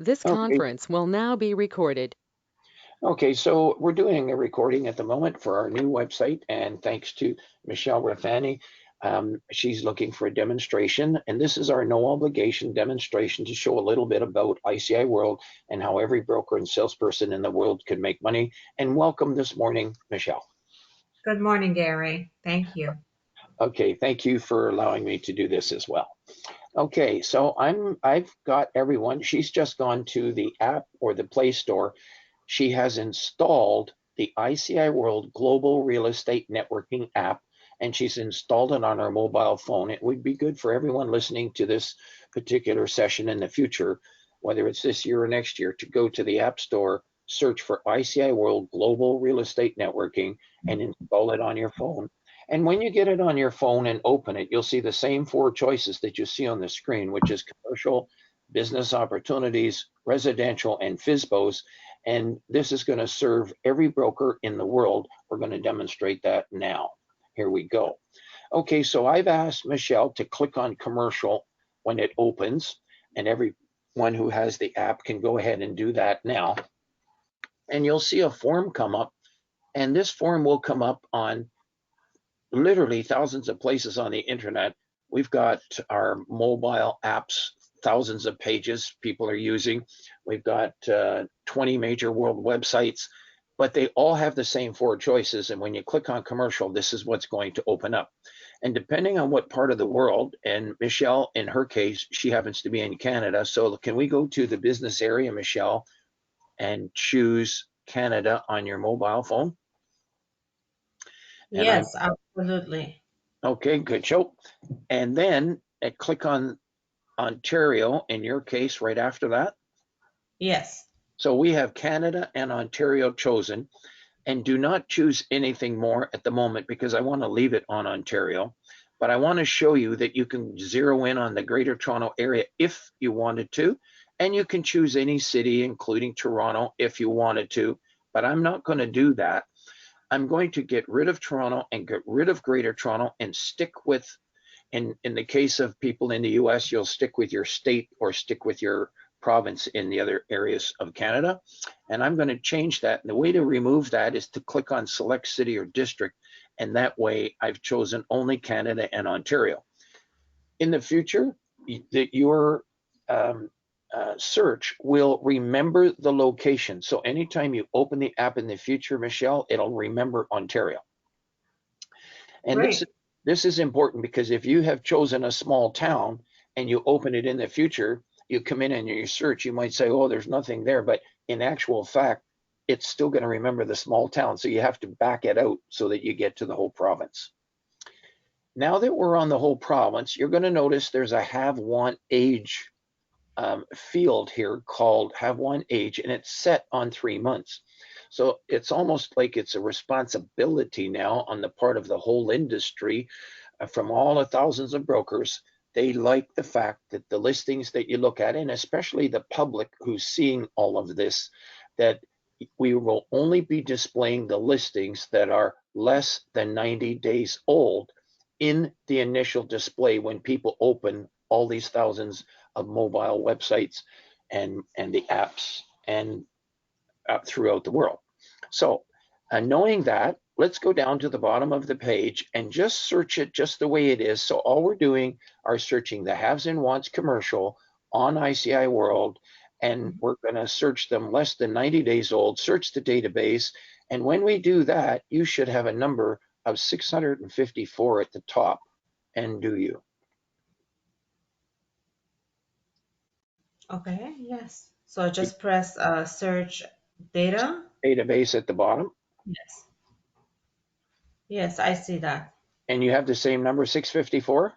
This Okay, conference will now be recorded. okay, so we're doing a recording at the moment for our new website, and thanks to Michelle Rathani, she's looking for a demonstration, and this is our no obligation demonstration to show a little bit about ICI World and how every broker and salesperson in the world can make money. And welcome this morning, Michelle. Good morning, Gary. Thank you. Okay, thank you for allowing me to do this as well. Okay, so I've got everyone. She's just gone to the app or the Play Store. She has installed the ICI World Global Real Estate Networking app, and she's installed it on her mobile phone. It would be good for everyone listening to this particular session in the future, whether it's this year or next year, to go to the App Store, search for ICI World Global Real Estate Networking, and install it on your phone. And when you get it on your phone and open it, you'll see the same four choices that you see on the screen, which is commercial, business opportunities, residential, and FISBOs. And this is going to serve every broker in the world. We're going to demonstrate that now. Here we go. Okay, so I've asked Michelle to click on commercial when it opens, and everyone who has the app can go ahead and do that now. And you'll see a form come up, and this form will come up on literally thousands of places on the internet. We've got our mobile apps, thousands of pages people are using. We've got 20 major world websites, but they all have the same four choices. And when you click on commercial, this is what's going to open up. And depending on what part of the world, and Michelle, in her case, she happens to be in Canada. So can we go to the business area, Michelle, and choose Canada on your mobile phone? And I'm Yes, absolutely. okay, good show. And then click on Ontario in your case right after that. Yes. So we have Canada and Ontario chosen, and do not choose anything more at the moment because I want to leave it on Ontario. But I want to show you that you can zero in on the Greater Toronto Area if you wanted to, and you can choose any city, including Toronto, if you wanted to. But I'm not going to do that. I'm going to get rid of Toronto and get rid of Greater Toronto and stick with, in the case of people in the US, you'll stick with your state or stick with your province in the other areas of Canada. And I'm going to change that. And the way to remove that is to click on select city or district. And that way I've chosen only Canada and Ontario. In the future, that your search will remember the location. So anytime you open the app in the future, Michelle, it'll remember Ontario. And Great. this is important because if you have chosen a small town and you open it in the future, you come in and you search, you might say, oh, there's nothing there. But in actual fact, it's still going to remember the small town. So you have to back it out so that you get to the whole province. Now that we're on the whole province, you're going to notice there's a have, want, age field here called have, want, age, and it's set on 3 months. So it's almost like it's a responsibility now on the part of the whole industry from all the thousands of brokers. They like the fact that the listings that you look at, and especially the public who's seeing all of this, that we will only be displaying the listings that are less than 90 days old in the initial display when people open all these thousands of mobile websites and the apps and throughout the world. So knowing that, let's go down to the bottom of the page and just search it just the way it is. So all we're doing are searching the haves and wants commercial on ICI World, and we're going to search them less than 90 days old, search the database. And when we do that, you should have a number of 654 at the top. And do you? Okay, yes. So just press search data. Database at the bottom, Yes. Yes, I see that. and you have the same number, 654?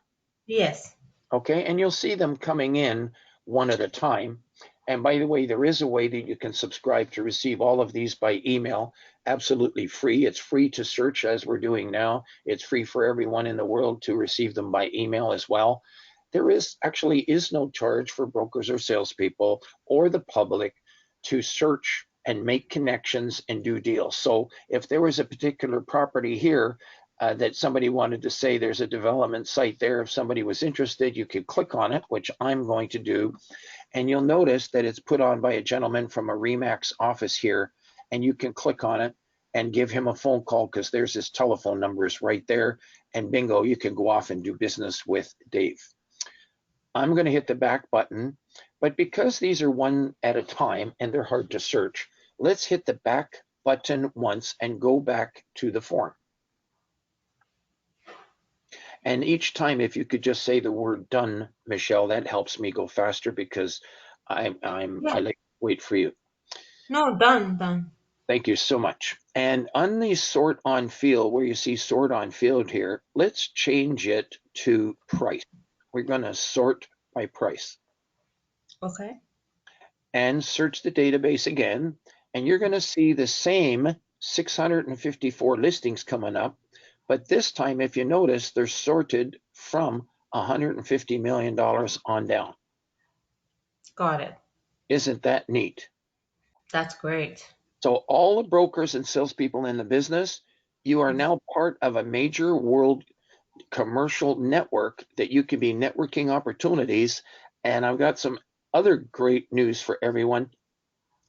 Yes. Okay, and you'll see them coming in one at a time. And by the way, there is a way that you can subscribe to receive all of these by email, absolutely free. It's free to search as we're doing now. It's free for everyone in the world to receive them by email as well. There is no charge for brokers or salespeople or the public to search and make connections and do deals. So if there was a particular property here that somebody wanted to say there's a development site there, if somebody was interested, you could click on it, which I'm going to do. And you'll notice that it's put on by a gentleman from a Remax office here, and you can click on it and give him a phone call because there's his telephone numbers right there. And bingo, you can go off and do business with Dave. I'm going to hit the back button, but because these are one at a time and they're hard to search, let's hit the back button once and go back to the form. And each time, if you could just say the word done, Michelle, that helps me go faster because I like to wait for you. No, done. Thank you so much. And on the sort on field, where you see sort on field here, let's change it to price. We're going to sort by price. Okay. And search the database again, and you're going to see the same 654 listings coming up, but this time, if you notice, they're sorted from $150 million on down. Got it. Isn't that neat? That's great. So all the brokers and salespeople in the business, you are now part of a major world commercial network that you can be networking opportunities. And I've got some other great news for everyone.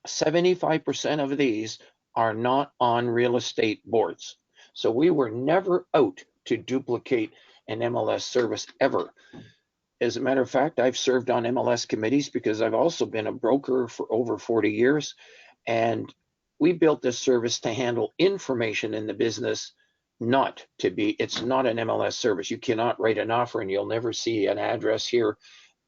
75% of these are not on real estate boards. So we were never out to duplicate an MLS service ever. As a matter of fact, I've served on MLS committees because I've also been a broker for over 40 years. And we built this service to handle information in the business, it's not an MLS service. You cannot write an offer and you'll never see an address here,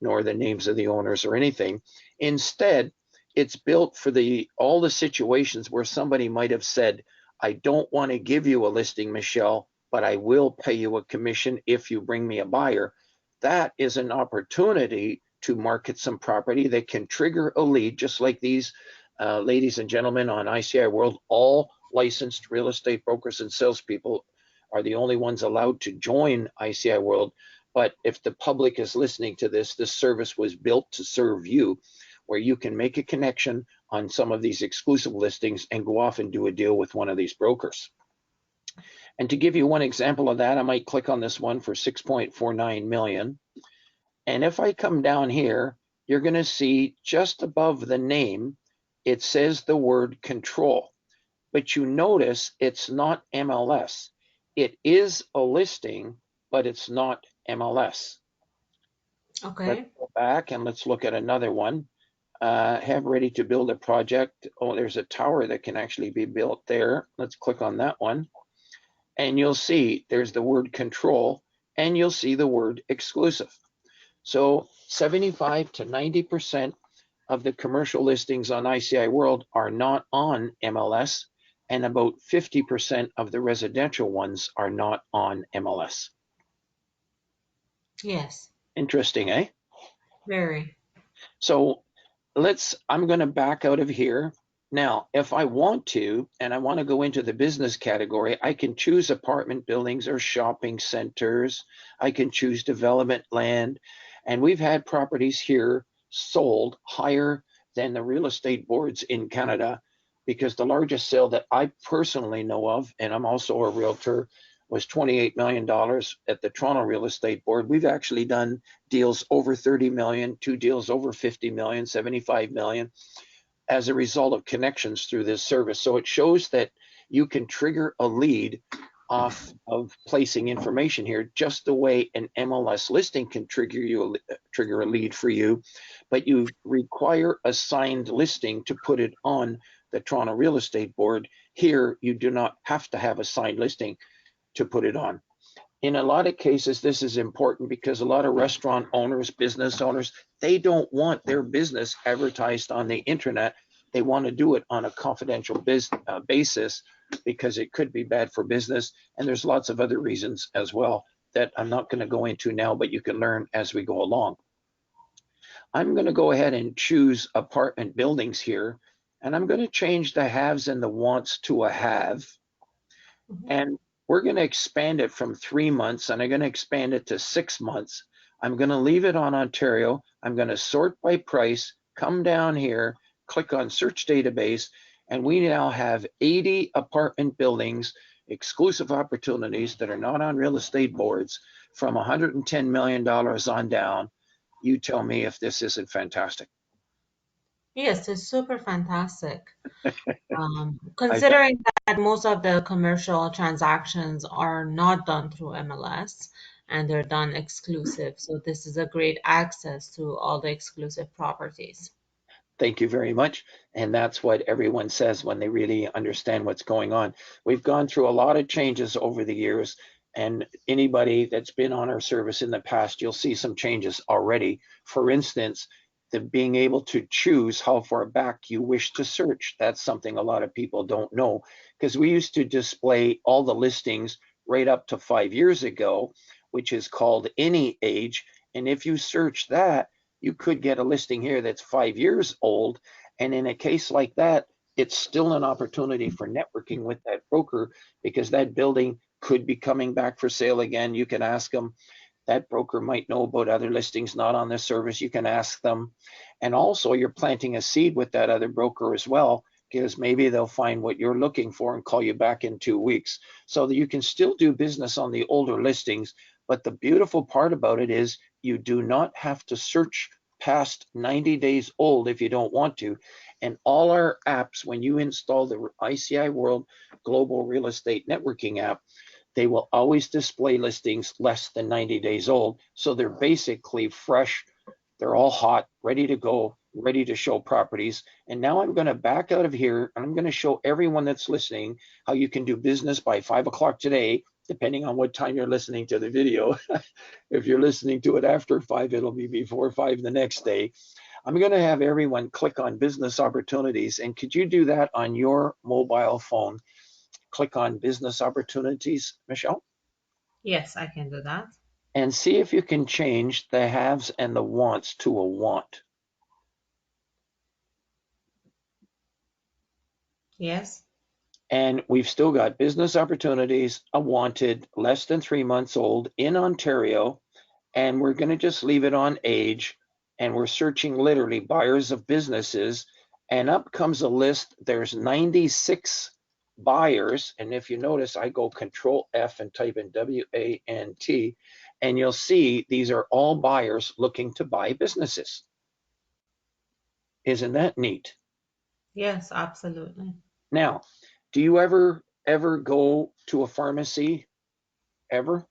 nor the names of the owners or anything. Instead, it's built for all the situations where somebody might have said, I don't want to give you a listing, Michelle, but I will pay you a commission if you bring me a buyer. That is an opportunity to market some property that can trigger a lead, just like these ladies and gentlemen on ICIWorld. All licensed real estate brokers and salespeople are the only ones allowed to join ICIWorld. But if the public is listening to this service was built to serve you, where you can make a connection on some of these exclusive listings and go off and do a deal with one of these brokers. And to give you one example of that, I might click on this one for 6.49 million. And if I come down here, you're going to see just above the name, it says the word control. But you notice it's not MLS. It is a listing, but it's not MLS. Okay. Let's go back and let's look at another one. Have ready to build a project. Oh, there's a tower that can actually be built there. Let's click on that one. And you'll see there's the word control and you'll see the word exclusive. So 75 to 90% of the commercial listings on ICIWorld are not on MLS, and about 50% of the residential ones are not on MLS. Yes. Interesting, eh? Very. So I'm going to back out of here. Now, if I want to, and I want to go into the business category, I can choose apartment buildings or shopping centers. I can choose development land. And we've had properties here sold higher than the real estate boards in Canada, because the largest sale that I personally know of, and I'm also a realtor, was $28 million at the Toronto Real Estate Board. We've actually done deals over 30 million, 2 deals over 50 million, 75 million, as a result of connections through this service. So it shows that you can trigger a lead off of placing information here, just the way an MLS listing can trigger a lead for you, but you require a signed listing to put it on the Toronto Real Estate Board. Here, you do not have to have a signed listing to put it on. In a lot of cases, this is important because a lot of restaurant owners, business owners, they don't want their business advertised on the internet. They want to do it on a confidential basis because it could be bad for business. And there's lots of other reasons as well that I'm not going to go into now, but you can learn as we go along. I'm going to go ahead and choose apartment buildings here, and I'm going to change the haves and the wants to a have. And we're going to expand it from 3 months, and I'm going to expand it to 6 months. I'm going to leave it on Ontario. I'm going to sort by price, come down here, click on search database, and we now have 80 apartment buildings, exclusive opportunities that are not on real estate boards, from $110 million on down. You tell me if this isn't fantastic. Yes, it's super fantastic. I bet. Considering that most of the commercial transactions are not done through MLS and they're done exclusive, so this is a great access to all the exclusive properties. Thank you very much. And that's what everyone says when they really understand what's going on. We've gone through a lot of changes over the years, and anybody that's been on our service in the past, you'll see some changes already. For instance, the being able to choose how far back you wish to search. That's something a lot of people don't know, because we used to display all the listings right up to 5 years ago, which is called any age. And if you search that, you could get a listing here that's 5 years old. And in a case like that, it's still an opportunity for networking with that broker, because that building could be coming back for sale again. You can ask them. That broker might know about other listings not on this service. You can ask them. And also, you're planting a seed with that other broker as well, because maybe they'll find what you're looking for and call you back in 2 weeks. So that you can still do business on the older listings. But the beautiful part about it is you do not have to search past 90 days old if you don't want to. And all our apps, when you install the ICIWorld Global Real Estate Networking app, they will always display listings less than 90 days old. So they're basically fresh. They're all hot, ready to go, ready to show properties. And now I'm going to back out of here and I'm going to show everyone that's listening how you can do business by 5 o'clock today, depending on what time you're listening to the video. If you're listening to it after 5, it'll be before 5 the next day. I'm going to have everyone click on business opportunities. And could you do that on your mobile phone? Click on business opportunities, Michelle, Yes, I can do that. and see if you can change the haves and the wants to a want. Yes. And we've still got business opportunities, a wanted, less than 3 months old in Ontario. And we're going to just leave it on age. And we're searching literally buyers of businesses. And up comes a list. There's 96 buyers. And if you notice, I go Control F and type in WANT. And you'll see these are all buyers looking to buy businesses. Isn't that neat? Yes, absolutely. Now, do you ever go to a pharmacy? Ever?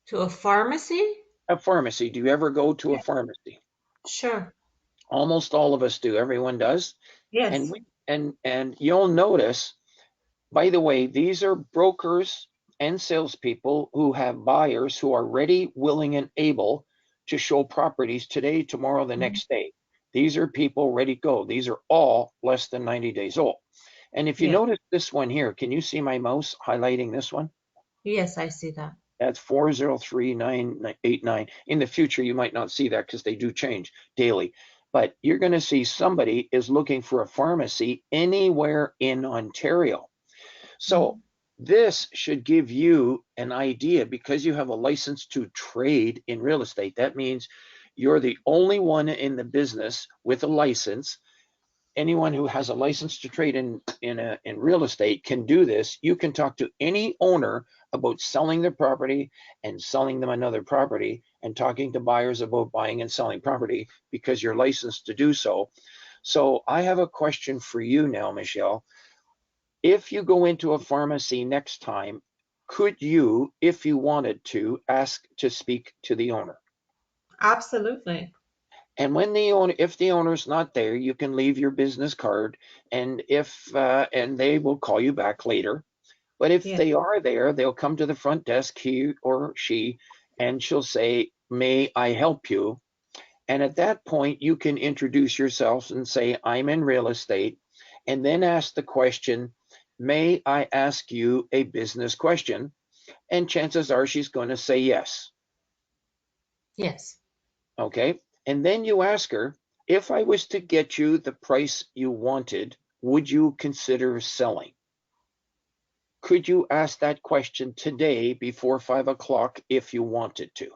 To a pharmacy? A pharmacy. Do you ever go to a Yeah. pharmacy? Sure. Almost all of us do. Everyone does. And Yes. we and you'll notice, by the way, these are brokers and salespeople who have buyers who are ready, willing, and able to show properties today, tomorrow, the Mhm. next day. These are people ready to go. These are all less than 90 days old. And if you Yes. notice this one here, can you see my mouse highlighting this one? Yes, I see that. That's 403,989. In the future, you might not see that because they do change daily. But you're going to see somebody is looking for a pharmacy anywhere in Ontario. So Mhm. this should give you an idea, because you have a license to trade in real estate. That means you're the only one in the business with a license. Anyone who has a license to trade in real estate can do this. You can talk to any owner about selling their property and selling them another property, and talking to buyers about buying and selling property, because you're licensed to do so. So I have a question for you now, Michelle. If you go into a pharmacy next time, could you, if you wanted to, ask to speak to the owner? Absolutely. And if the owner's not there, you can leave your business card, and if and they will call you back later. But if Yes. they are there, they'll come to the front desk, he or she, and she'll say, "May I help you?" And at that point, you can introduce yourself and say, "I'm in real estate," and then ask the question, "May I ask you a business question?" And chances are she's going to say yes. Yes. Okay. And then you ask her, "If I was to get you the price you wanted, would you consider selling?" Could you ask that question today before 5 o'clock if you wanted to?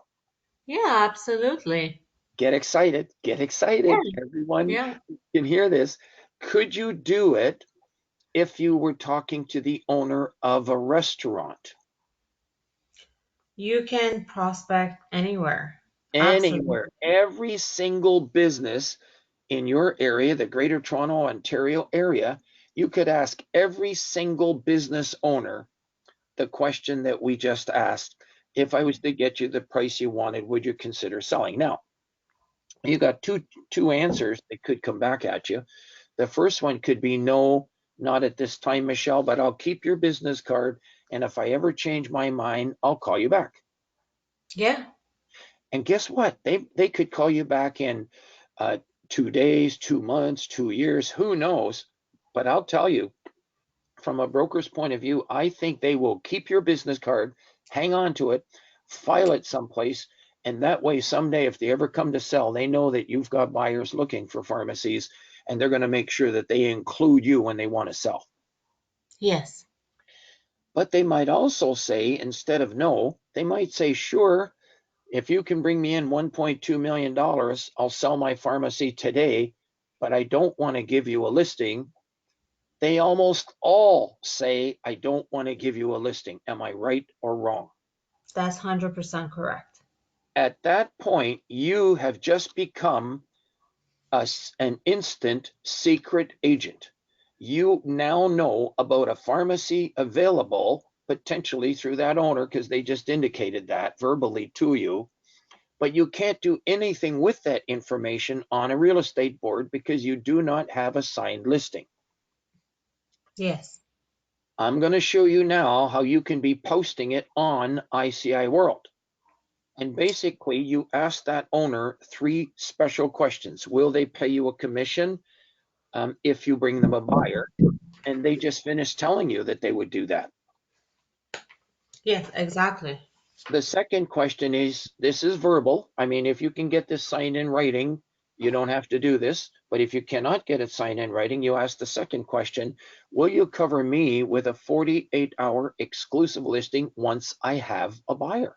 Yeah, absolutely. Get excited. Get Yeah. excited. Everyone Yeah. can hear this. Could you do it if you were talking to the owner of a restaurant? You can prospect anywhere. Anywhere. Absolutely. Every single business in your area, the Greater Toronto, Ontario area, you could ask every single business owner the question that we just asked. If I was to get you the price you wanted, would you consider selling? Now, you got two answers that could come back at you. The first one could be no, not at this time, Michelle, but I'll keep your business card. And if I ever change my mind, I'll call you back. Yeah. And guess what? They could call you back in 2 days, 2 months, 2 years, who knows? But I'll tell you, from a broker's point of view, I think they will keep your business card, hang on to it, file it someplace, and that way someday if they ever come to sell, they know that you've got buyers looking for pharmacies, and they're going to make sure that they include you when they want to sell. Yes. But they might also say, instead of no, they might say, sure, if you can bring me in $1.2 million, I'll sell my pharmacy today, but I don't want to give you a listing. They almost all say, I don't want to give you a listing. Am I right or wrong? That's 100% correct. At that point, you have just become an instant secret agent. You now know about a pharmacy available potentially through that owner because they just indicated that verbally to you. But you can't do anything with that information on a real estate board because you do not have a signed listing. Yes. I'm going to show you now how you can be posting it on ICIWorld. And basically, you ask that owner 3 special questions. Will they pay you a commission if you bring them a buyer? And they just finished telling you that they would do that. Yes, exactly. The second question is, this is verbal. I mean, if you can get this signed in writing, you don't have to do this. But if you cannot get it signed in writing, you ask the second question, will you cover me with a 48-hour exclusive listing once I have a buyer?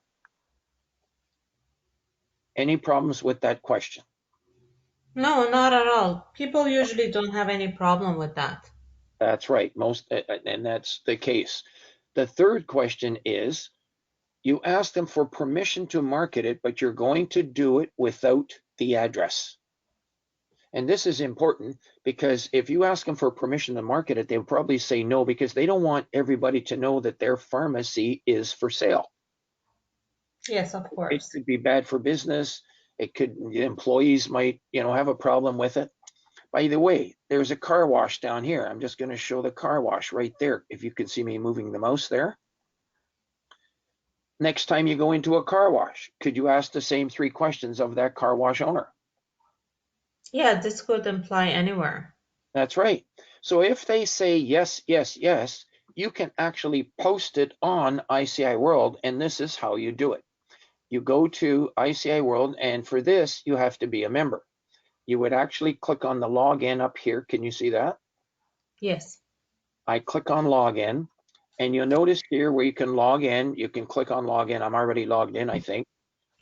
Any problems with that question? No, not at all. People usually don't have any problem with that. That's right. And that's the case. The third question is, you ask them for permission to market it, but you're going to do it without the address. And this is important because if you ask them for permission to market it, they'll probably say no because they don't want everybody to know that their pharmacy is for sale. Yes, of It course. could be bad for business. Employees might, have a problem with it. By the way, there's a car wash down here. I'm just going to show the car wash right there. If you can see me moving the mouse there. Next time you go into a car wash, could you ask the same 3 questions of that car wash owner? Yeah, this could imply anywhere. That's right. So if they say yes, yes, yes, you can actually post it on ICIWorld, and this is how you do it. You go to ICIWorld, and for this, you have to be a member. You would actually click on the login up here. Can you see that? Yes. I click on login, and you'll notice here where you can log in, you can click on login. I'm already logged in, I think.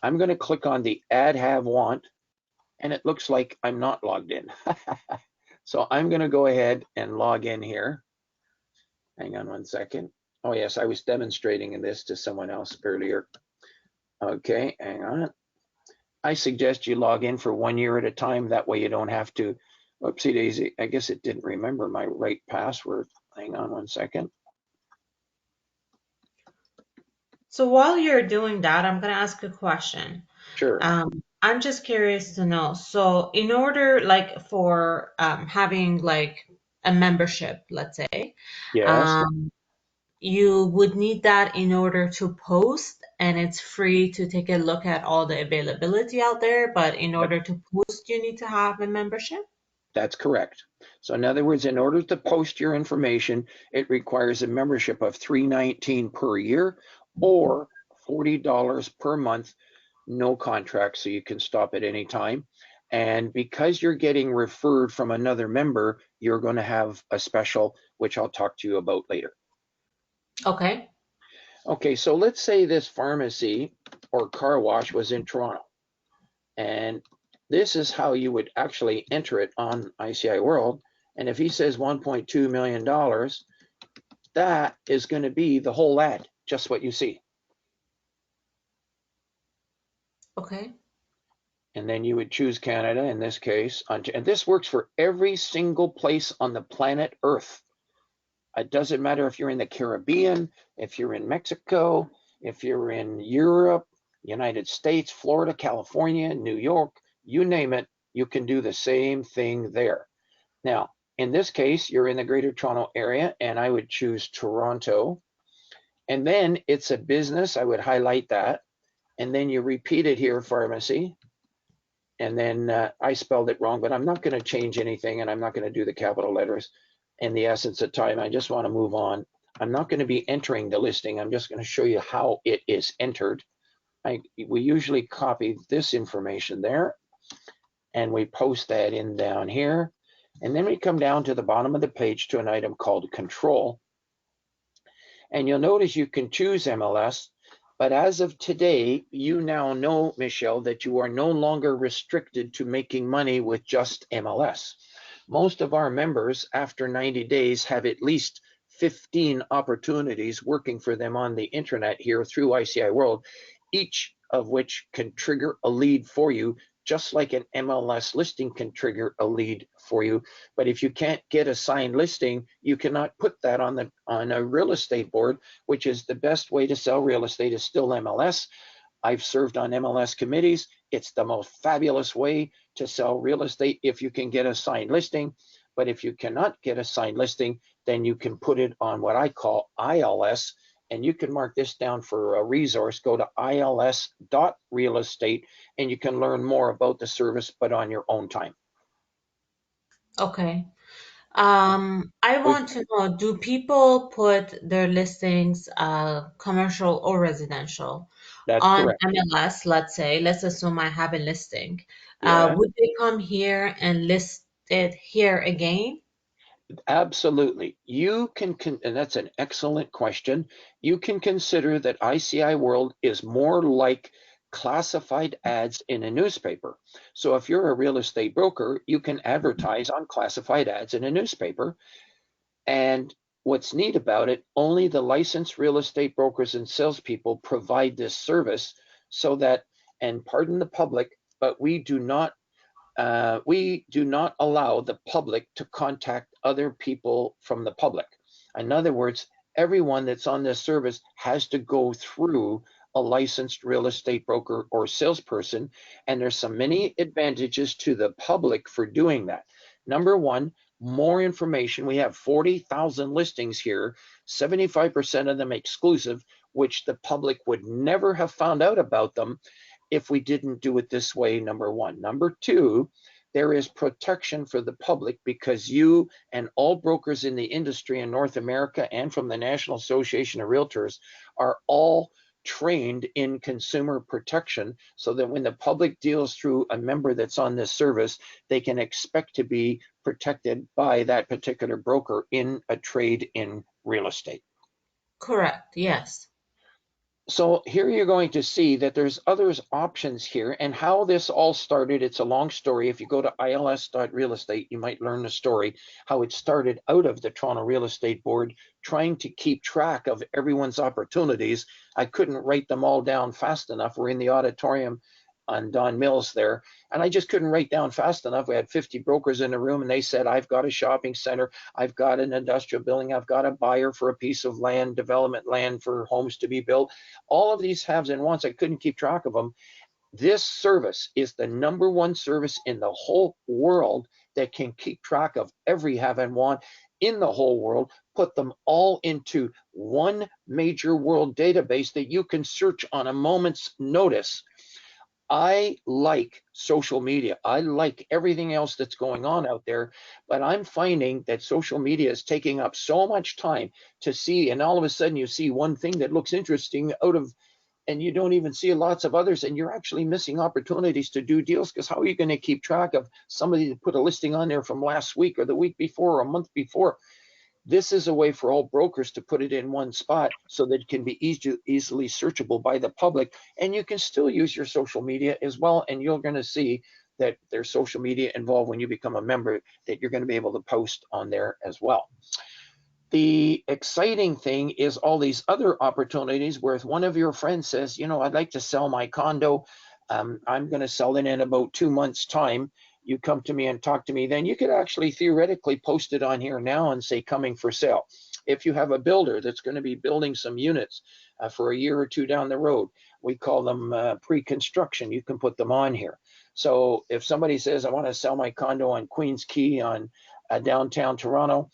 I'm going to click on the add have want, and it looks like I'm not logged in. So I'm going to go ahead and log in here. Hang on one second. Oh, yes, I was demonstrating this to someone else earlier. Okay, hang on. I suggest you log in for 1 year at a time. That way you don't have to, whoopsie daisy. I guess it didn't remember my right password. Hang on one second. So while you're doing that, I'm going to ask a question. Sure. I'm just curious to know. So in order, like for having like a membership, let's say, Yes, um, you would need that in order to post, and it's free to take a look at all the availability out there. But in that, order to post, you need to have a membership. that's correct. So in other words, in order to post your information, it requires a membership of $319 per year or $40 per month, no contract, so you can stop at any time. And because you're getting referred from another member, you're going to have a special, which I'll talk to you about later. Okay. Okay, so let's say this pharmacy or car wash was in Toronto. And this is how you would actually enter it on ICIWorld. And if he says $1.2 million, that is going to be the whole ad, just what you see. Okay. And then you would choose Canada in this case. And this works for every single place on the planet Earth. It doesn't matter if you're in the Caribbean, if you're in Mexico, if you're in Europe, United States, Florida, California, New York, you name it, you can do the same thing there. Now, in this case, you're in the Greater Toronto Area, and I would choose Toronto. And then it's a business, I would highlight that. And then you repeat it here, pharmacy. And then I spelled it wrong, but I'm not going to change anything, and I'm not going to do the capital letters in the essence of time. I just want to move on. I'm not going to be entering the listing. I'm just going to show you how it is entered. We usually copy this information there, and we post that in down here. And then we come down to the bottom of the page to an item called control. And you'll notice you can choose MLS, but as of today, you now know, Michelle, that you are no longer restricted to making money with just MLS. Most of our members, after 90 days, have at least 15 opportunities working for them on the internet here through ICIWorld, each of which can trigger a lead for you, just like an MLS listing can trigger a lead for you. But if you can't get a signed listing, you cannot put that on a real estate board, which is the best way to sell real estate is still MLS. I've served on MLS committees. It's the most fabulous way to sell real estate if you can get a signed listing. But if you cannot get a signed listing, then you can put it on what I call ILS. And you can mark this down for a resource. Go to ils.realestate and you can learn more about the service, but on your own time. Okay. I want to know, do people put their listings, commercial or residential, That's on correct. MLS, let's say, let's assume I have a listing. Yeah. Would they come here and list it here again? Absolutely. You can, and that's an excellent question. You can consider that ICIWorld is more like classified ads in a newspaper. So if you're a real estate broker, you can advertise on classified ads in a newspaper. And what's neat about it, only the licensed real estate brokers and salespeople provide this service so that, and pardon the public, but we do not allow the public to contact other people from the public. In other words, everyone that's on this service has to go through a licensed real estate broker or salesperson, and there's so many advantages to the public for doing that. Number one, more information. We have 40,000 listings here, 75% of them exclusive, which the public would never have found out about them if we didn't do it this way, number one. Number two, there is protection for the public because you and all brokers in the industry in North America and from the National Association of Realtors are all trained in consumer protection so that when the public deals through a member that's on this service, they can expect to be protected by that particular broker in a trade in real estate. Correct, yes. So here you're going to see that there's others options here and how this all started. It's a long story. If you go to ils.realestate, you might learn the story, how it started out of the Toronto Real Estate Board, trying to keep track of everyone's opportunities. I couldn't write them all down fast enough. We're in the auditorium on Don Mills there, and I just couldn't write down fast enough. We had 50 brokers in the room, and they said, I've got a shopping center, I've got an industrial building, I've got a buyer for a piece of land, development land for homes to be built. All of these haves and wants, I couldn't keep track of them. This service is the number one service in the whole world that can keep track of every have and want in the whole world, put them all into one major world database that you can search on a moment's notice. I like social media. I like everything else that's going on out there, but I'm finding that social media is taking up so much time to see, and all of a sudden you see one thing that looks interesting out of, and you don't even see lots of others, and you're actually missing opportunities to do deals because how are you going to keep track of somebody that put a listing on there from last week or the week before or a month before? This is a way for all brokers to put it in one spot so that it can be easily searchable by the public. And you can still use your social media as well. And you're going to see that there's social media involved when you become a member that you're going to be able to post on there as well. The exciting thing is all these other opportunities where if one of your friends says, you know, I'd like to sell my condo, I'm going to sell it in about 2 months' time. You come to me and talk to me, then you could actually theoretically post it on here now and say coming for sale. If you have a builder that's going to be building some units for a year or two down the road, we call them pre-construction. You can put them on here. So if somebody says, I want to sell my condo on Queens Quay on downtown Toronto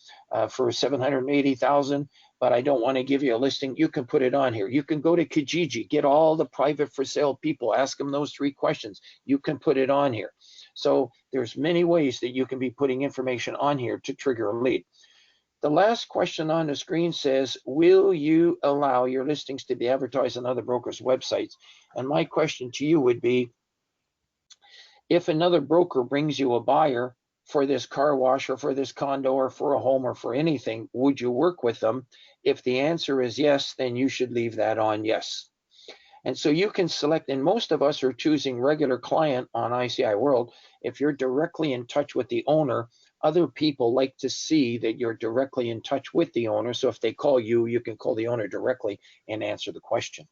for $780,000, but I don't want to give you a listing, you can put it on here. You can go to Kijiji, get all the private for sale people, ask them those 3 questions. You can put it on here. So there's many ways that you can be putting information on here to trigger a lead. The last question on the screen says, will you allow your listings to be advertised on other brokers' websites? And my question to you would be, if another broker brings you a buyer for this car wash or for this condo or for a home or for anything, would you work with them? If the answer is yes, then you should leave that on yes. And so you can select, and most of us are choosing regular client on ICIWorld. If you're directly in touch with the owner, other people like to see that you're directly in touch with the owner. So if they call you, you can call the owner directly and answer the question.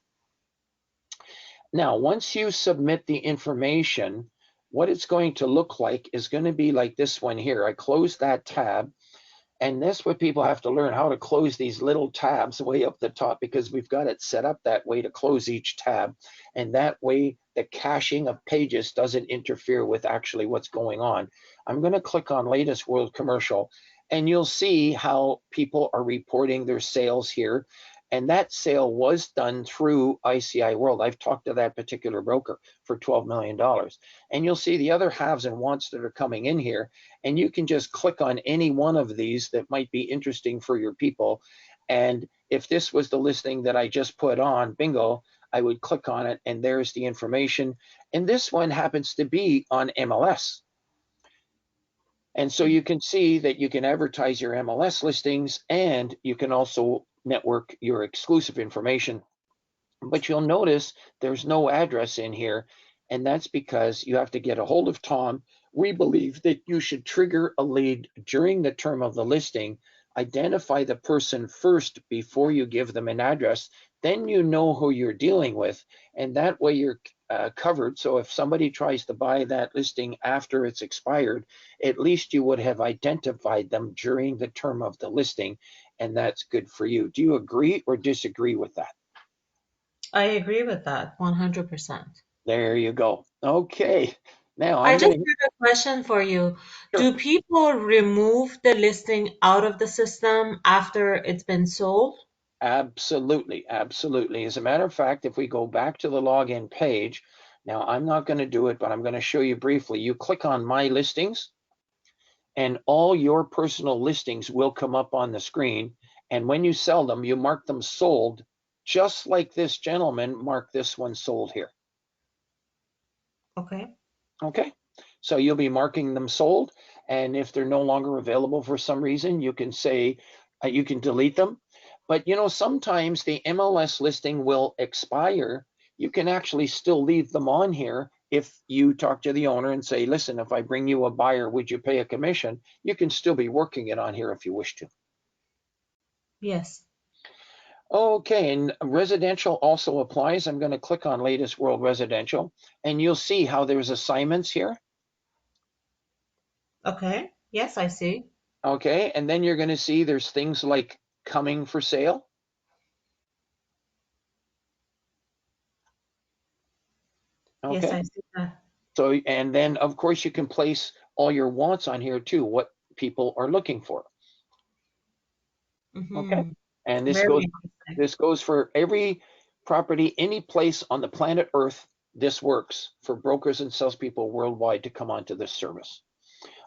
Now, once you submit the information, what it's going to look like is going to be like this one here. I close that tab. And that's what people have to learn, how to close these little tabs way up the top, because we've got it set up that way to close each tab. And that way the caching of pages doesn't interfere with actually what's going on. I'm going to click on Latest World Commercial, and you'll see how people are reporting their sales here. And that sale was done through ICIWorld. I've talked to that particular broker for $12 million. And you'll see the other haves and wants that are coming in here. And you can just click on any one of these that might be interesting for your people. And if this was the listing that I just put on, bingo, I would click on it and there's the information. And this one happens to be on MLS. And so you can see that you can advertise your MLS listings and you can also network your exclusive information. But you'll notice there's no address in here, and that's because you have to get a hold of Tom. We believe that you should trigger a lead during the term of the listing, identify the person first before you give them an address, then you know who you're dealing with, and that way you're covered. So if somebody tries to buy that listing after it's expired, at least you would have identified them during the term of the listing, and that's good for you. Do you agree or disagree with that? I agree with that 100%. There you go. Okay. Now I I'm just going to, have a question for you. sure. Do people remove the listing out of the system after it's been sold? Absolutely. Absolutely. As a matter of fact, if we go back to the login page, now I'm not going to do it, but I'm going to show you briefly. You click on My Listings, and all your personal listings will come up on the screen. And when you sell them, you mark them sold, just like this gentleman marked this one sold here. Okay. Okay. So you'll be marking them sold. And if they're no longer available for some reason, you can say, you can delete them. But you know, sometimes the MLS listing will expire. You can actually still leave them on here. If you talk to the owner and say, listen, if I bring you a buyer, would you pay a commission? You can still be working it on here if you wish to. Yes. Okay, and residential also applies. I'm going to click on Latest World Residential, and you'll see how there's assignments here. Okay. Yes, I see. Okay, and then you're going to see there's things like coming for sale. Yes, Okay, I see that. so, and then of course you can place all your wants on here too, what people are looking for. Okay, Mm-hmm. and Very interesting. this goes for every property, any place on the planet Earth. This works for brokers and salespeople worldwide to come onto this service.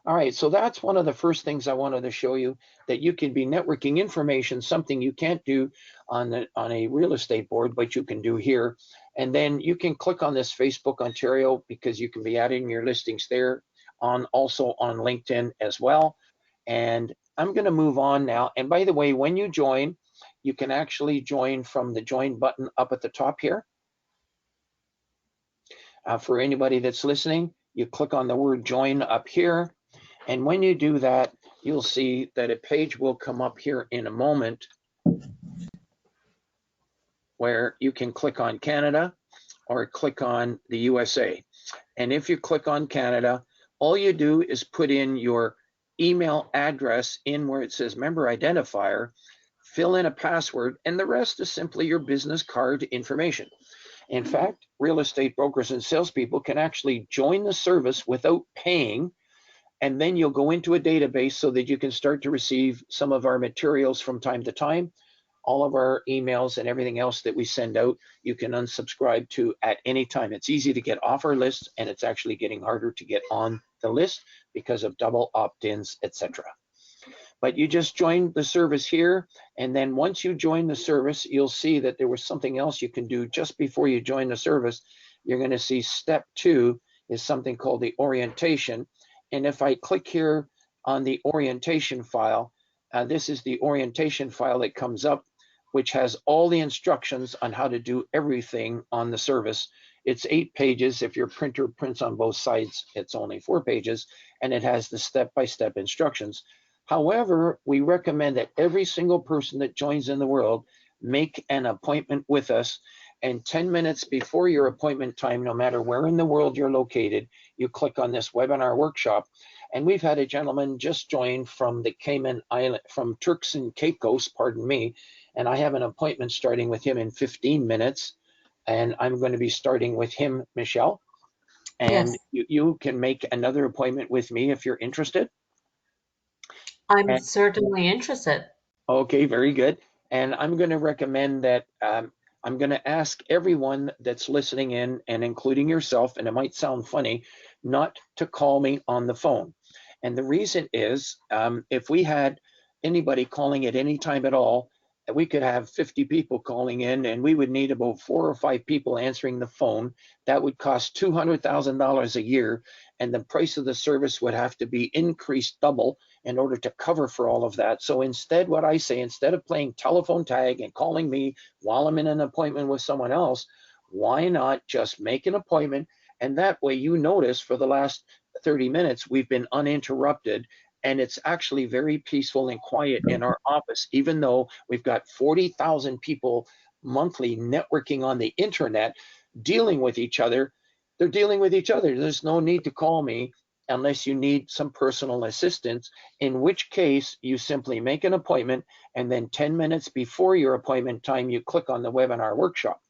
All right, so that's one of the first things I wanted to show you, that you can be networking information, something you can't do on a real estate board, but you can do here. And then you can click on this Facebook Ontario, because you can be adding your listings there, also on LinkedIn as well. And I'm going to move on now. And by the way, when you join, you can actually join from the join button up at the top here. For anybody that's listening, you click on the word join up here. And when you do that, you'll see that a page will come up here in a moment where you can click on Canada, or click on the USA. And if you click on Canada, all you do is put in your email address in where it says member identifier, fill in a password, and the rest is simply your business card information. In fact, real estate brokers and salespeople can actually join the service without paying, and then you'll go into a database so that you can start to receive some of our materials from time to time. All of our emails and everything else that we send out, you can unsubscribe to at any time. It's easy to get off our list, and it's actually getting harder to get on the list because of double opt-ins, etc. But you just joined the service here, and then once you join the service, you'll see that there was something else you can do just before you join the service. You're going to see step 2 is something called the orientation. And if I click here on the orientation file, this is the orientation file that comes up, which has all the instructions on how to do everything on the service. It's 8 pages. If your printer prints on both sides, it's only 4 pages, and it has the step-by-step instructions. However, we recommend that every single person that joins in the world make an appointment with us, and 10 minutes before your appointment time, no matter where in the world you're located, you click on this webinar workshop. And we've had a gentleman just join from the Cayman Island, from Turks and Caicos, pardon me, and I have an appointment starting with him in 15 minutes, and I'm going to be starting with him, Michelle. And Yes, you can make another appointment with me if you're interested. I'm And certainly interested. okay, very good. And I'm going to recommend that I'm going to ask everyone that's listening in, and including yourself, and it might sound funny, not to call me on the phone. And the reason is if we had anybody calling at any time at all, we could have 50 people calling in, and we would need about 4 or 5 people answering the phone. That would cost $200,000 a year, and the price of the service would have to be increased double in order to cover for all of that. So instead, what I say, instead of playing telephone tag and calling me while I'm in an appointment with someone else, why not just make an appointment? And that way, you notice for the last 30 minutes, we've been uninterrupted, and it's actually very peaceful and quiet in our office, even though we've got 40,000 people monthly networking on the internet, dealing with each other. They're dealing with each other. There's no need to call me unless you need some personal assistance, in which case you simply make an appointment, and then 10 minutes before your appointment time, you click on the webinar workshop.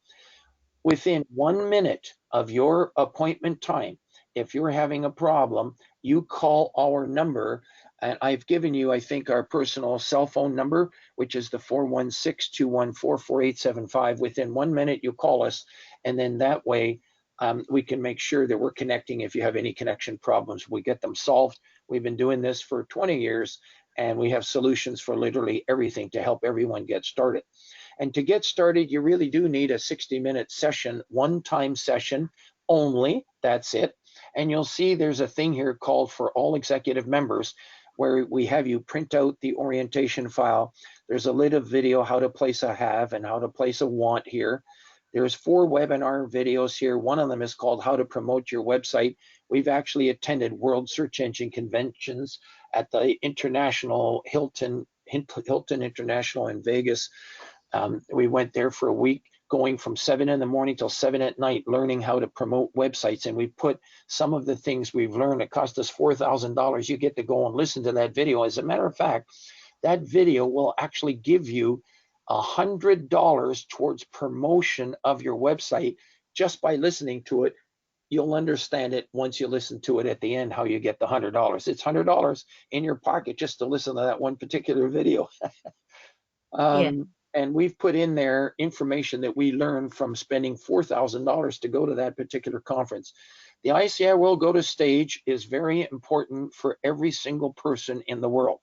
Within 1 minute of your appointment time, if you're having a problem, you call our number. And I've given you, I think, our personal cell phone number, which is the 416-214-4875. Within 1 minute, you call us, and then that way we can make sure that we're connecting. If you have any connection problems, we get them solved. We've been doing this for 20 years, and we have solutions for literally everything to help everyone get started. And to get started, you really do need a 60-minute session, one-time session only. That's it. And you'll see there's a thing here called for all executive members, where we have you print out the orientation file. There's a little video how to place a have and how to place a want here. There's 4 webinar videos here. One of them is called How to Promote Your Website. We've actually attended World Search Engine Conventions at the International Hilton International in Vegas. We went there for a week, going from 7 in the morning till 7 at night, learning how to promote websites. And we put some of the things we've learned. It cost us $4,000. You get to go and listen to that video. As a matter of fact, that video will actually give you $100 towards promotion of your website just by listening to it. You'll understand it once you listen to it at the end, how you get the $100. It's $100 in your pocket just to listen to that one particular video. Yeah. And we've put in there information that we learned from spending $4,000 to go to that particular conference. The ICIWorld Go to Stage is very important for every single person in the world.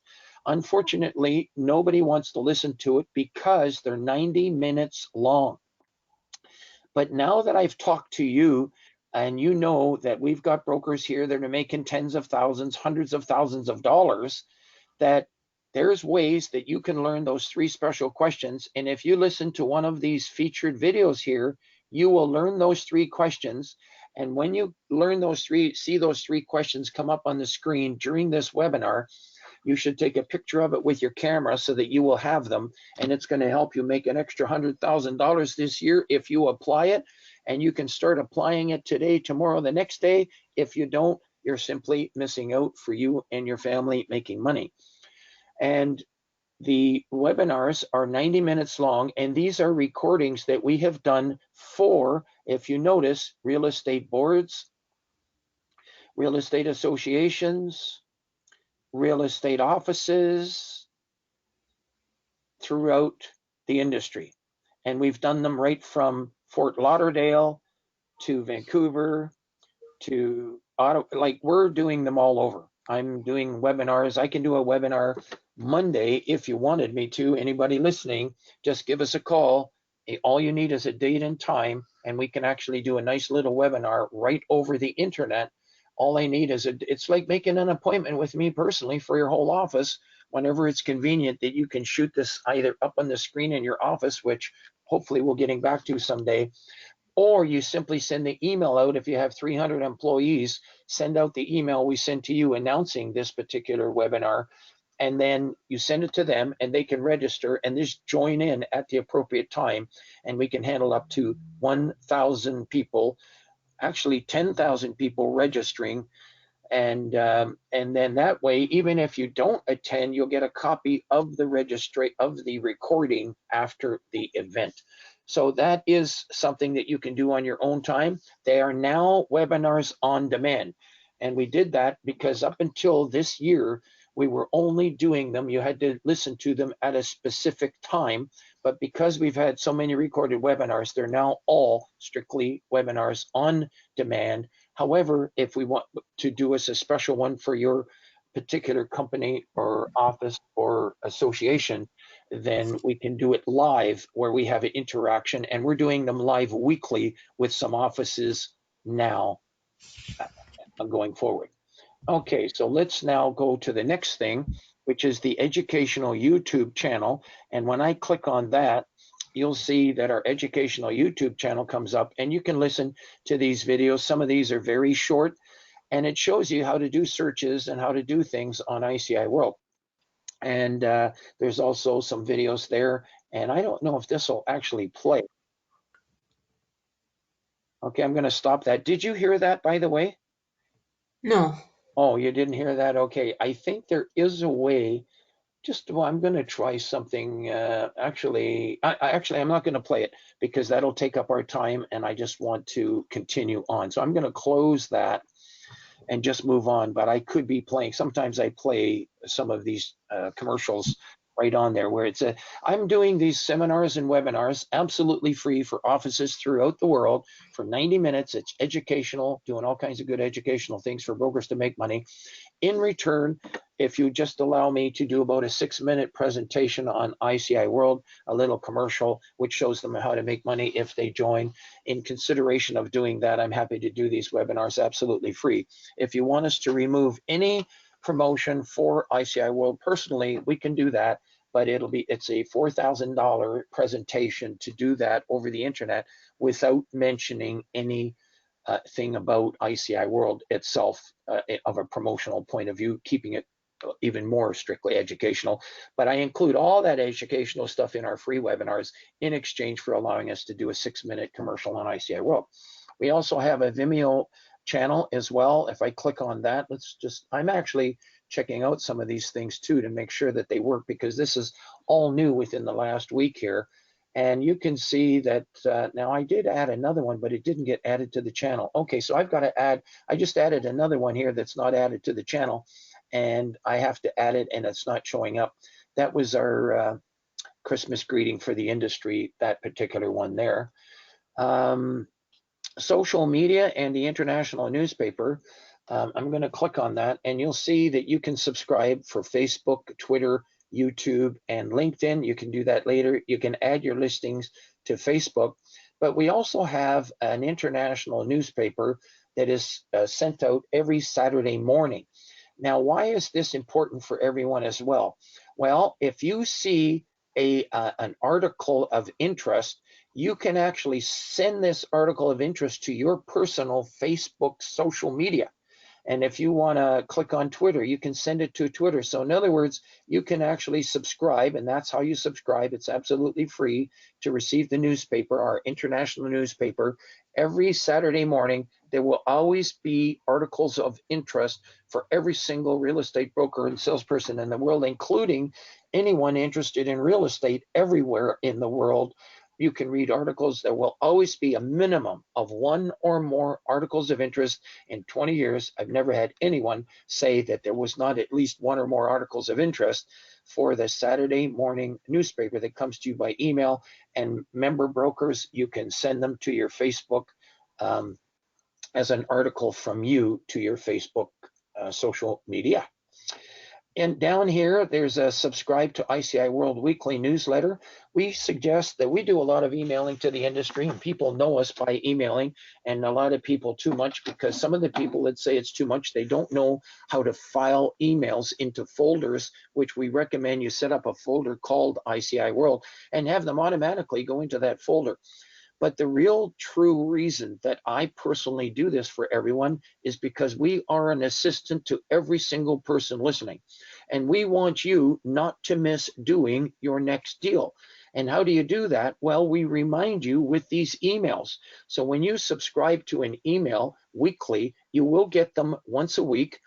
Unfortunately, nobody wants to listen to it because they're 90 minutes long. But now that I've talked to you, and you know that we've got brokers here that are making tens of thousands, hundreds of thousands of dollars, that there's ways that you can learn those 3 special questions. And if you listen to one of these featured videos here, you will learn those 3 questions. And when you learn those 3, see those 3 questions come up on the screen during this webinar, you should take a picture of it with your camera so that you will have them. And it's going to help you make an extra $100,000 this year if you apply it. and you can start applying it today, tomorrow, the next day. If you don't, you're simply missing out for you and your family making money. And the webinars are 90 minutes long, and these are recordings that we have done for, if you notice, real estate boards, real estate associations, real estate offices throughout the industry. And we've done them right from Fort Lauderdale to Vancouver to Ottawa. Like, we're doing them all over. I'm doing webinars. I can do a webinar Monday if you wanted me to. Anybody listening, just give us a call. All you need is a date and time, and we can actually do a nice little webinar right over the internet. All I need is it's like making an appointment with me personally for your whole office whenever it's convenient, that you can shoot this either up on the screen in your office, which hopefully we're getting back to someday, or you simply send the email out. If you have 300 employees, send out the email we send to you announcing this particular webinar, and then you send it to them and they can register and just join in at the appropriate time, and we can handle up to 1,000 people, actually 10,000 people registering. And then that way, even if you don't attend, you'll get a copy of the recording after the event. So that is something that you can do on your own time. They are now webinars on demand. And we did that because up until this year, we were only doing them. You had to listen to them at a specific time. But because we've had so many recorded webinars, they're now all strictly webinars on demand. However, if we want to do us a special one for your particular company or office or association, then we can do it live where we have an interaction, and we're doing them live weekly with some offices now going forward. Okay, so let's now go to the next thing, which is the educational YouTube channel. And when I click on that, you'll see that our educational YouTube channel comes up, and you can listen to these videos. Some of these are very short, and it shows you how to do searches and how to do things on ICIWorld. And there's also some videos there, and I don't know if this will actually play. Okay, I'm going to stop that. Did you hear that, by the way? No. Oh, you didn't hear that? Okay, I think there is a way. Well, I'm going to try something. Actually, I'm not going to play it because that'll take up our time, and I just want to continue on. So I'm going to close that and just move on. But I could be playing. Sometimes I play some of these commercials right on there where it's I'm doing these seminars and webinars absolutely free for offices throughout the world for 90 minutes. It's educational, doing all kinds of good educational things for brokers to make money. In return, if you just allow me to do about a 6-minute presentation on ICIWorld, a little commercial, which shows them how to make money if they join. In consideration of doing that, I'm happy to do these webinars absolutely free. If you want us to remove any promotion for ICIWorld personally, we can do that, but it's a $4,000 presentation to do that over the internet without mentioning any thing about ICIWorld itself of a promotional point of view, keeping it even more strictly educational. But I include all that educational stuff in our free webinars in exchange for allowing us to do a 6-minute commercial on ICIWorld. We also have a Vimeo channel as well. If I click on that, I'm actually checking out some of these things too to make sure that they work, because this is all new within the last week here. And you can see that now I did add another one, but it didn't get added to the channel. Okay, so I've got to I just added another one here that's not added to the channel, and I have to add it, and it's not showing up. That was our Christmas greeting for the industry, that particular one there. Social media and the international newspaper. I'm going to click on that, and you'll see that you can subscribe for Facebook, Twitter, YouTube, and LinkedIn. You can do that later. You can add your listings to Facebook, but we also have an international newspaper that is sent out every Saturday morning. Now, why is this important for everyone as well? Well, if you see an article of interest, you can actually send this article of interest to your personal Facebook social media. And if you want to click on Twitter, you can send it to Twitter. So in other words, you can actually subscribe, and that's how you subscribe. It's absolutely free to receive the newspaper, our international newspaper. Every Saturday morning, there will always be articles of interest for every single real estate broker and salesperson in the world, including anyone interested in real estate everywhere in the world. You can read articles. There will always be a minimum of one or more articles of interest. In 20 years, I've never had anyone say that there was not at least one or more articles of interest for the Saturday morning newspaper that comes to you by email. And member brokers, you can send them to your Facebook as an article from you to your Facebook social media. And down here, there's a subscribe to ICIWorld weekly newsletter. We suggest that we do a lot of emailing to the industry, and people know us by emailing, and a lot of people too much, because some of the people that say it's too much, they don't know how to file emails into folders, which we recommend you set up a folder called ICIWorld and have them automatically go into that folder. But the real true reason that I personally do this for everyone is because we are an assistant to every single person listening. And we want you not to miss doing your next deal. And how do you do that? Well, we remind you with these emails. So when you subscribe to an email weekly, you will get them once a week.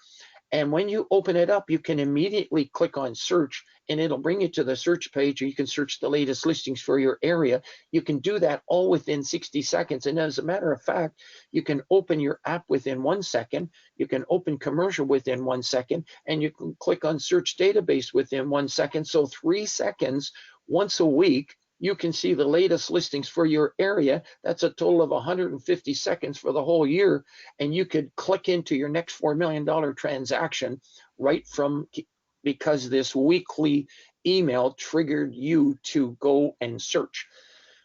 And when you open it up, you can immediately click on search, and it'll bring you to the search page, or you can search the latest listings for your area. You can do that all within 60 seconds. And as a matter of fact, you can open your app within 1 second. You can open commercial within 1 second, and you can click on search database within 1 second. So 3 seconds once a week, you can see the latest listings for your area. That's a total of 150 seconds for the whole year. And you could click into your next $4 million transaction right from, because this weekly email triggered you to go and search.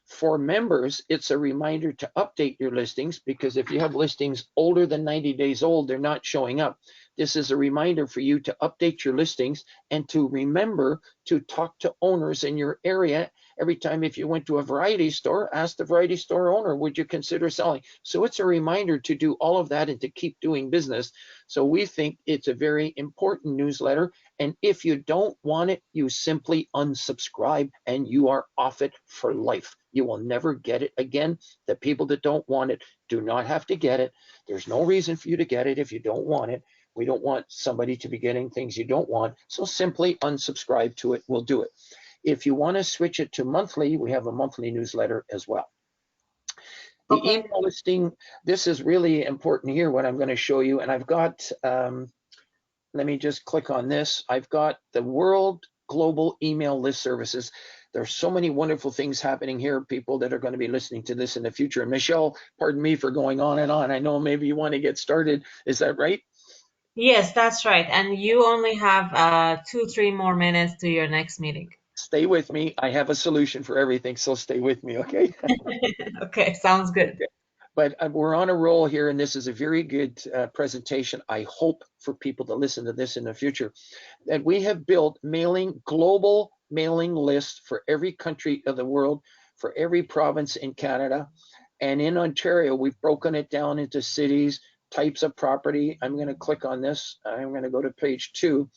For members, it's a reminder to update your listings, because if you have listings older than 90 days old, they're not showing up. This is a reminder for you to update your listings and to remember to talk to owners in your area. Every time if you went to a variety store, ask the variety store owner, would you consider selling? So it's a reminder to do all of that and to keep doing business. So we think it's a very important newsletter. And if you don't want it, you simply unsubscribe and you are off it for life. You will never get it again. The people that don't want it do not have to get it. There's no reason for you to get it if you don't want it. We don't want somebody to be getting things you don't want. So simply unsubscribe to it. We'll do it. If you want to switch it to monthly, we have a monthly newsletter as well. The email listing, this is really important here, what I'm going to show you. And I've got, let me just click on this. I've got the World Global Email List Services. There's so many wonderful things happening here, people that are going to be listening to this in the future. And Michelle, pardon me for going on and on. I know maybe you want to get started. Is that right? Yes, that's right. And you only have 2-3 more minutes to your next meeting. Stay with me. I have a solution for everything, so stay with me, okay? Okay, sounds good. Okay. But we're on a roll here, and this is a very good presentation. I hope for people to listen to this in the future, that we have built global mailing lists for every country of the world, for every province in Canada. And in Ontario, we've broken it down into cities, types of property. I'm going to click on this. I'm going to go to page 2.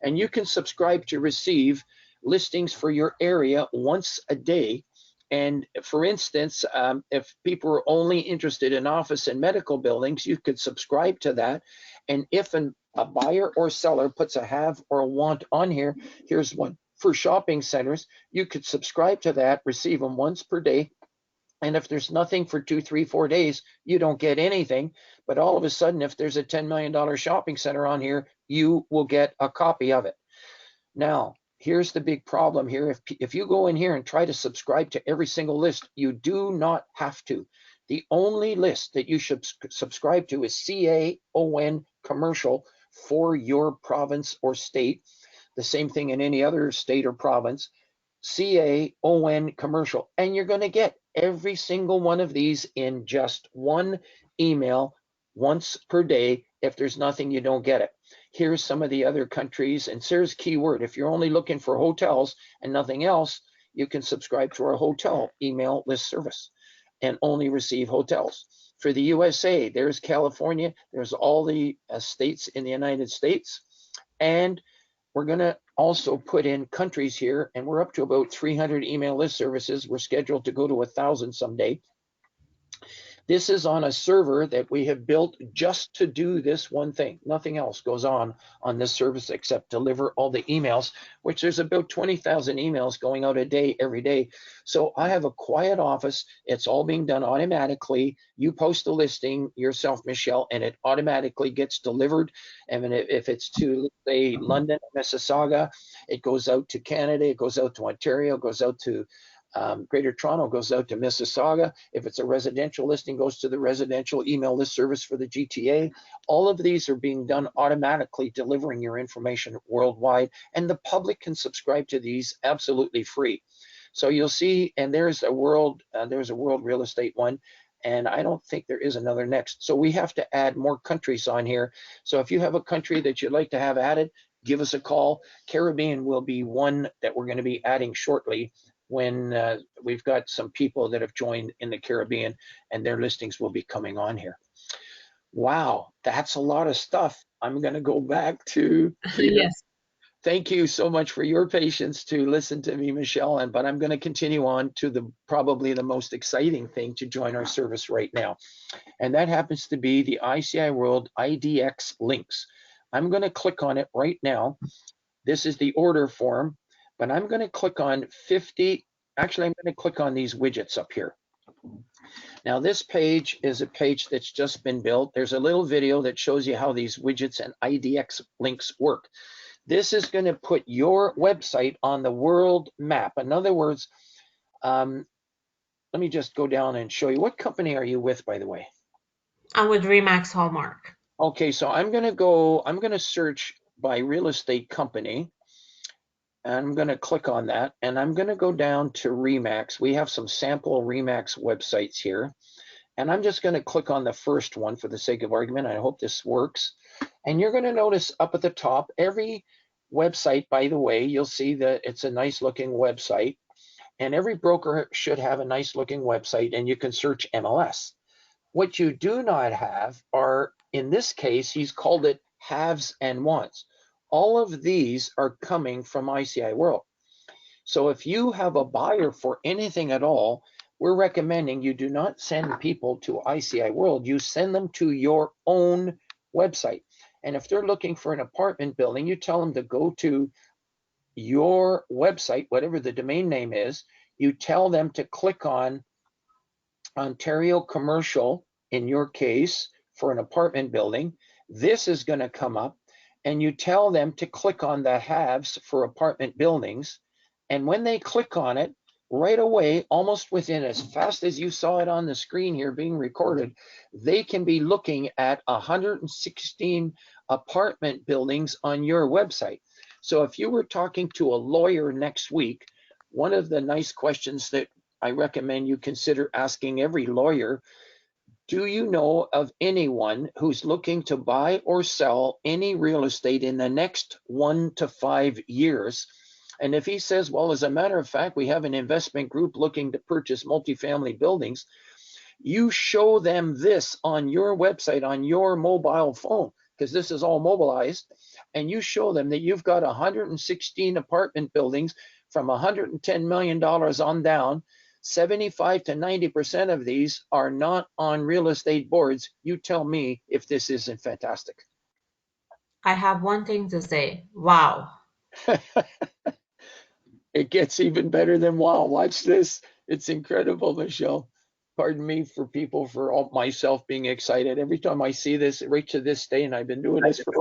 And you can subscribe to receive listings for your area once a day. And for instance, if people are only interested in office and medical buildings, you could subscribe to that. And if a buyer or seller puts a have or a want on here, here's one for shopping centers, you could subscribe to that, receive them once per day. And if there's nothing for 2, 3, 4 days, you don't get anything. But all of a sudden, if there's a $10 million shopping center on here, you will get a copy of it. Now, here's the big problem here. If you go in here and try to subscribe to every single list, you do not have to. The only list that you should subscribe to is CAON commercial for your province or state. The same thing in any other state or province. CAON commercial, and you're going to get every single one of these in just one email once per day. If there's nothing, you don't get it. Here's some of the other countries, and here's keyword. If you're only looking for hotels and nothing else, you can subscribe to our hotel email list service and only receive hotels. For the USA, there's California, there's all the states in the United States. And we're going to also put in countries here, and we're up to about 300 email list services. We're scheduled to go to 1,000 someday. This is on a server that we have built just to do this one thing. Nothing else goes on this service except deliver all the emails, which there's about 20,000 emails going out a day every day. So I have a quiet office. It's all being done automatically. You post a listing yourself, Michelle, and it automatically gets delivered. And if it's to, say, London, Mississauga, it goes out to Canada, it goes out to Ontario, it goes out to Greater Toronto, goes out to Mississauga. If it's a residential listing, goes to the residential email list service for the GTA. All of these are being done automatically, delivering your information worldwide, and the public can subscribe to these absolutely free. So you'll see, and there's a world real estate one, and I don't think there is another next. So we have to add more countries on here. So if you have a country that you'd like to have added, give us a call. Caribbean will be one that we're going to be adding shortly, when we've got some people that have joined in the Caribbean, and their listings will be coming on here. Wow, that's a lot of stuff. I'm going to go back to Peter. Yes. Thank you so much for your patience to listen to me, Michelle. But I'm going to continue on to probably the most exciting thing to join our service right now. And that happens to be the ICIWorld IDX links. I'm going to click on it right now. This is the order form. But I'm going to click on 50. Actually, I'm going to click on these widgets up here. Now, this page is a page that's just been built. There's a little video that shows you how these widgets and IDX links work. This is going to put your website on the world map. In other words, let me just go down and show you. What company are you with, by the way? I'm with Remax Hallmark. Okay, so I'm going to search by real estate company. I'm going to click on that, and I'm going to go down to Remax. We have some sample Remax websites here, and I'm just going to click on the first one for the sake of argument. I hope this works. And you're going to notice up at the top, every website, by the way, you'll see that it's a nice looking website, and every broker should have a nice looking website, and you can search MLS. What you do not have are, in this case, he's called it haves and wants. All of these are coming from ICIWorld. So if you have a buyer for anything at all, we're recommending you do not send people to ICIWorld. You send them to your own website. And if they're looking for an apartment building, you tell them to go to your website, whatever the domain name is. You tell them to click on Ontario Commercial, in your case, for an apartment building. This is going to come up. And you tell them to click on the haves for apartment buildings. And when they click on it, right away, almost within as fast as you saw it on the screen here being recorded, they can be looking at 116 apartment buildings on your website. So if you were talking to a lawyer next week, one of the nice questions that I recommend you consider asking every lawyer: do you know of anyone who's looking to buy or sell any real estate in the next 1 to 5 years? And if he says, well, as a matter of fact, we have an investment group looking to purchase multifamily buildings, you show them this on your website, on your mobile phone, because this is all mobilized, and you show them that you've got 116 apartment buildings from $110 million on down. 75 to 90% of these are not on real estate boards. You tell me if this isn't fantastic. I have one thing to say. Wow. It gets even better than wow. Watch this. It's incredible, Michelle. Pardon me for people, for all, myself being excited. Every time I see this, right to this day, and I've been doing this for,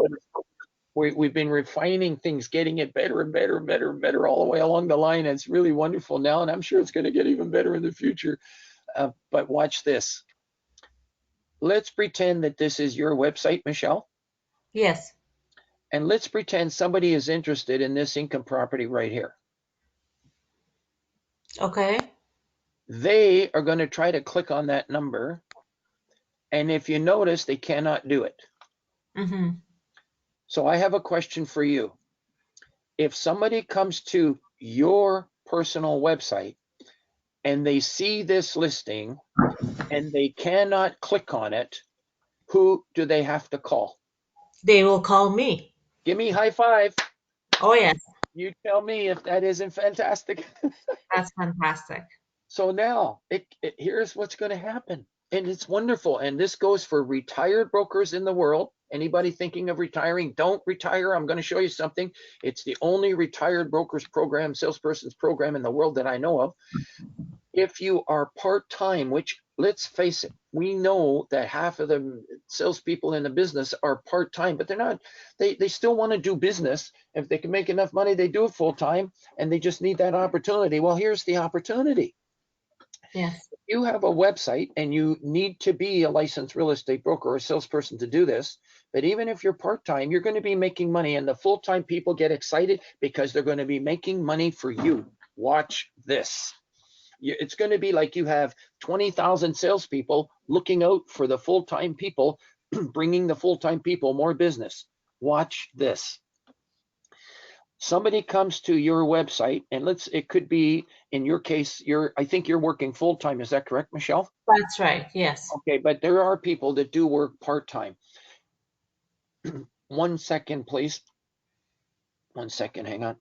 we've been refining things, getting it better and better and better and better all the way along the line. It's really wonderful now, and I'm sure it's going to get even better in the future. But watch this. Let's pretend that this is your website, Michelle. Yes. And let's pretend somebody is interested in this income property right here. Okay. They are going to try to click on that number. And if you notice, they cannot do it. Mm-hmm. So I have a question for you. If somebody comes to your personal website and they see this listing and they cannot click on it, who do they have to call? They will call me. Give me high five. Oh, yes, You tell me if that isn't fantastic. that's fantastic. So now here's what's going to happen. And it's wonderful. And this goes for retired brokers in the world. Anybody thinking of retiring, don't retire. I'm going to show you something. It's the only retired brokers program, salesperson's program in the world that I know of. If you are part-time, which let's face it, we know that half of the salespeople in the business are part-time, but they're not, they still want to do business. If they can make enough money, they do it full-time, and they just need that opportunity. Well, here's the opportunity. Yes. You have a website and you need to be a licensed real estate broker or salesperson to do this. But even if you're part-time, you're going to be making money, and the full-time people get excited because they're going to be making money for you. Watch this. It's going to be like you have 20,000 salespeople looking out for the full-time people, bringing the full-time people more business. Watch this. Somebody comes to your website, and it could be, in your case, I think you're working full-time. Is that correct, Michelle? That's right. Yes. Okay, but there are people that do work part-time. 1 second, please. 1 second, hang on.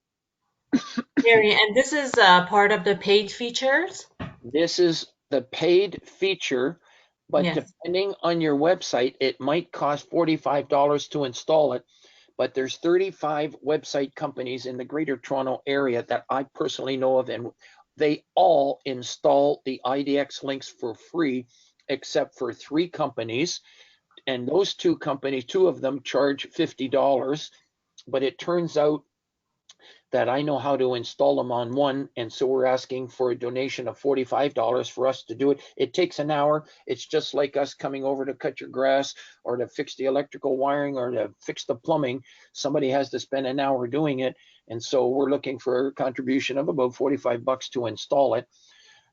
Mary, and this is part of the paid features? This is the paid feature, but Yes. depending on your website, it might cost $45 to install it. But there's 35 website companies in the Greater Toronto area that I personally know of, and they all install the IDX links for free, except for 3 companies. And those 2 companies, 2 of them charge $50, but it turns out that I know how to install them on one, and so we're asking for a donation of $45 for us to do it. It takes an hour. It's just like us coming over to cut your grass or to fix the electrical wiring or to fix the plumbing. Somebody has to spend an hour doing it, and so we're looking for a contribution of about $45 to install it.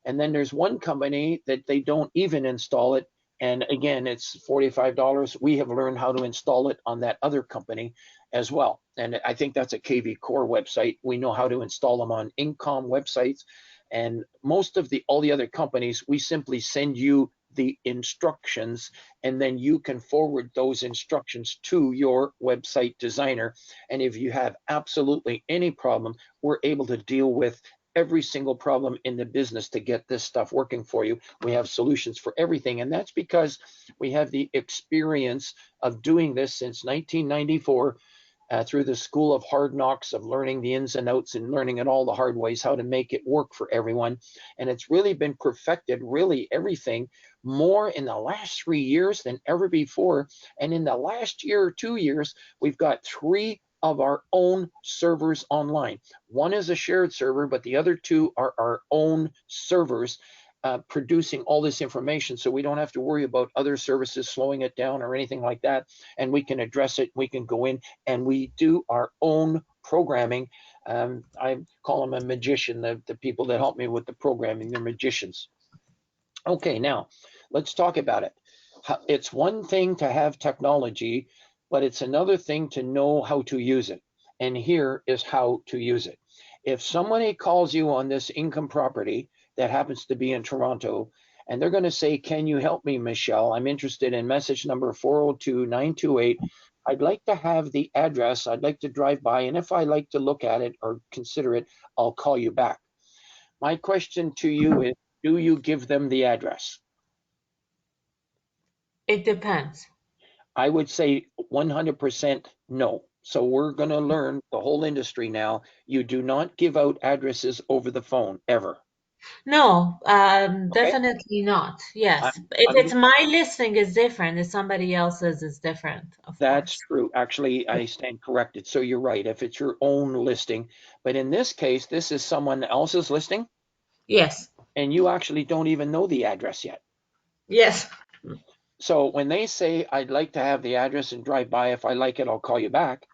And then there's one company that they don't even install it, and again, it's $45. We have learned how to install it on that other company as well. And I think that's a KV Core website. We know how to install them on Incom websites. And most of all the other companies, we simply send you the instructions, and then you can forward those instructions to your website designer. And if you have absolutely any problem, we're able to deal with every single problem in the business to get this stuff working for you. We have solutions for everything, and that's because we have the experience of doing this since 1994 through the school of hard knocks, of learning the ins and outs and learning in all the hard ways how to make it work for everyone. And it's really been perfected, really everything, more in the last 3 years than ever before. And in the last year or 2 years, we've got 3 of our own servers online. One is a shared server, but the other 2 are our own servers producing all this information, so we don't have to worry about other services slowing it down or anything like that. And we can address it. We can go in and we do our own programming. I call them a magician. The people that help me with the programming, they're magicians. Okay, now let's talk about it. It's one thing to have technology, but it's another thing to know how to use it. And here is how to use it. If somebody calls you on this income property that happens to be in Toronto, and they're going to say, can you help me, Michelle? I'm interested in message number 402-928. I'd like to have the address. I'd like to drive by, and if I like to look at it or consider it, I'll call you back. My question to you is, do you give them the address? It depends. I would say 100% no. So we're going to learn the whole industry now. You do not give out addresses over the phone ever. No, Okay? definitely not. Yes. If I'm it's my listing, it's different. If somebody else's, it's different, of That's course. true. Actually, I stand corrected. So you're right. If it's your own listing, but in this case, this is someone else's listing, Yes. and you actually don't even know the address yet. Yes. So when they say, I'd like to have the address and drive by, if I like it, I'll call you back.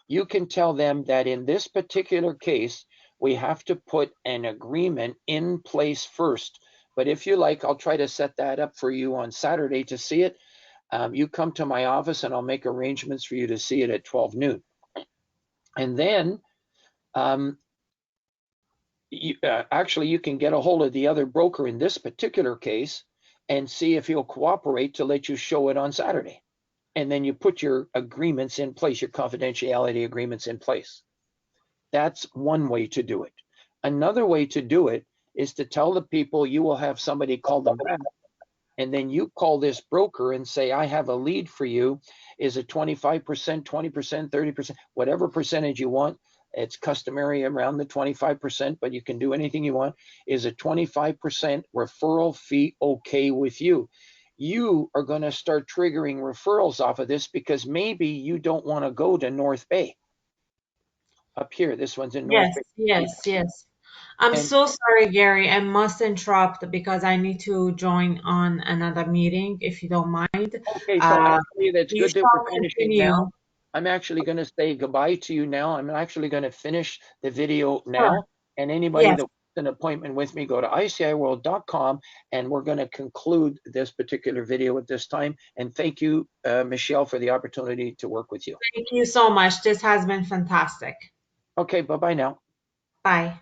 You can tell them that in this particular case, we have to put an agreement in place first. But if you like, I'll try to set that up for you on Saturday to see it. You come to my office and I'll make arrangements for you to see it at 12 noon. And then actually, you can get a hold of the other broker in this particular case and see if he'll cooperate to let you show it on Saturday. And then you put your agreements in place, your confidentiality agreements in place. That's one way to do it. Another way to do it is to tell the people you will have somebody call them back, and then you call this broker and say, I have a lead for you. Is it 25%, 20%, 30%, whatever percentage you want? It's customary around the 25%, but you can do anything you want. Is a 25% referral fee okay with you? You are going to start triggering referrals off of this because maybe you don't want to go to North Bay. Up here, this one's in North Yes, Bay. yes. I'm And so sorry, Gary. I must interrupt because I need to join on another meeting, if you don't mind. okay, so Uh, actually, that's you good that we're shall finishing now. continue. I'm actually going to say goodbye to you now. I'm actually going to finish the video Sure. now. And anybody Yes. that wants an appointment with me, go to ICIWorld.com, and we're going to conclude this particular video at this time. And thank you, Michelle, for the opportunity to work with you. Thank you so much. This has been fantastic. Okay, bye-bye now. Bye.